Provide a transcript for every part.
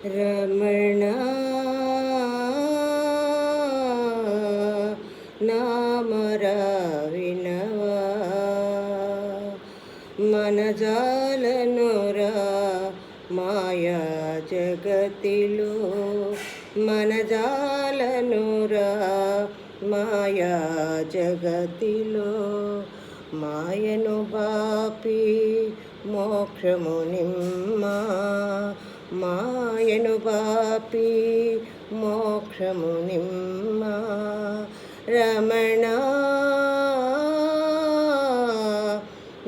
రమణ నామరా వినవా మనజాలనురా మాయా జగతిలో మనజాలనురా మాయా జగతిలో మాయను బాపి మోక్షము నిమ్మా మాయను బాపి మోక్షము నిమ్మా రమణ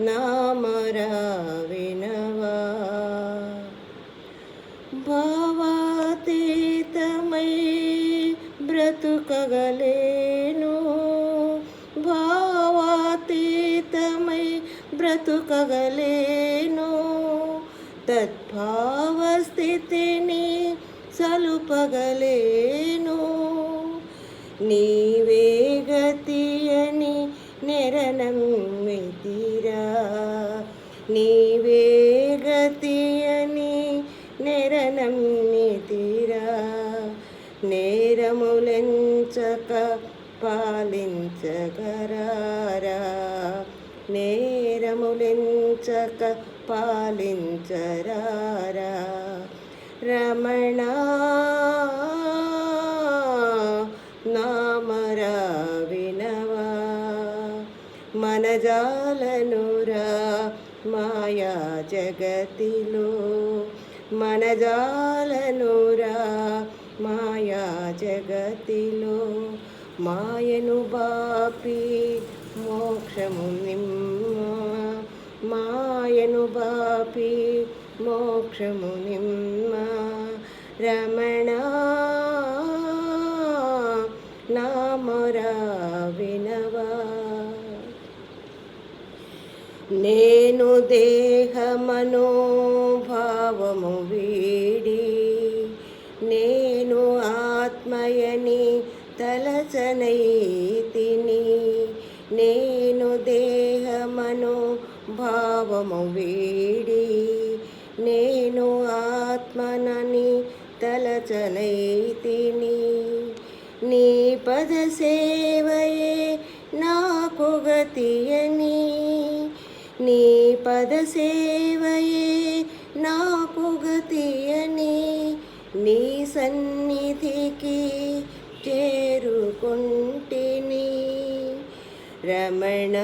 నామరా వినవా భావాతీతమై బ్రతుకగలేను భావాతీతమై బ్రతుకగలేను తద్భావస్థితిని సలుపగలేను నీవే గతి అని నెరనమ్మితిరా నీవే గతి అని నెరనమ్మితిరా నేరములెంచక పాలించగరారా నేరములెంచక పాలించరారా రమణ నామరా వినవా మనజాలనురా మాయా జగతిలో మనజాలనురా మాయా జగతిలో మాయను బాపి మోక్షము నిమ్మా మాయను బాపి మోక్షము నిమ్మా రమణ నామరా వినవా నేను దేహమనోభావము వీడి నేను ఆత్మయని తలచనైతిని నేను దేహమనోభావము వీడి నేను ఆత్మనని తలచనైతిని నీ పద సేవయే నాకు గతియని నీ పద సేవయే నాకు గతియని నీ సన్నిధికి చేరుకుంటిని రమణ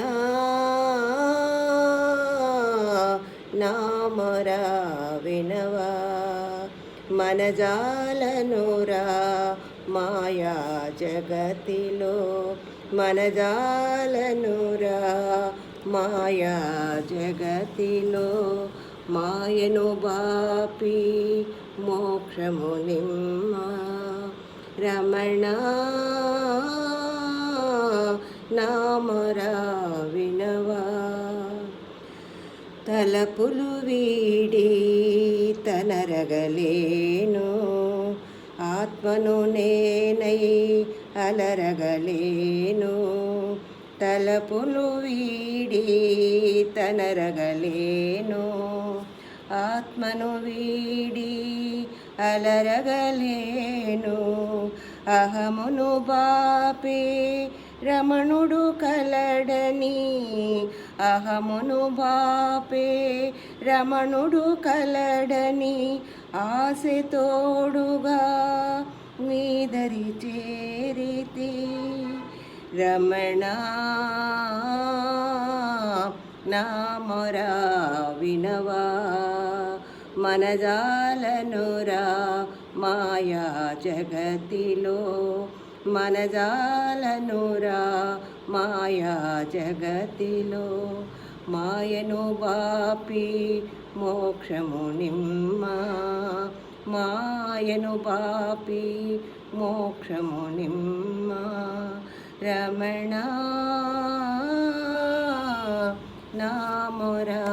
నామరా వినవా మనజాలనురా మాయా జగతిలో మనజాలనురా మాయా జగతిలో మాయను బాపి మోక్షము నిమ్మా రమణ నామరా వినవా తలపులు వీడి తనరగలేను ఆత్మను నేనై అలరగలేను తలపులు వీడి తనరగలేను ఆత్మను వీడి అలరగలేను అహమును బాపే రమణుడు కలడని అహమును బాపే రమణుడు కలడని ఆశ తోడుగా మీదరి చేరితి రమణ నామరా వినవా మనజాలనురా మాయా జగతిలో మనజాలనురా మాయా జగతిలో మాయను బాపి మోక్షము నిమ్మా మాయను బాపి మోక్షము నిమ్మా రమణ నామరా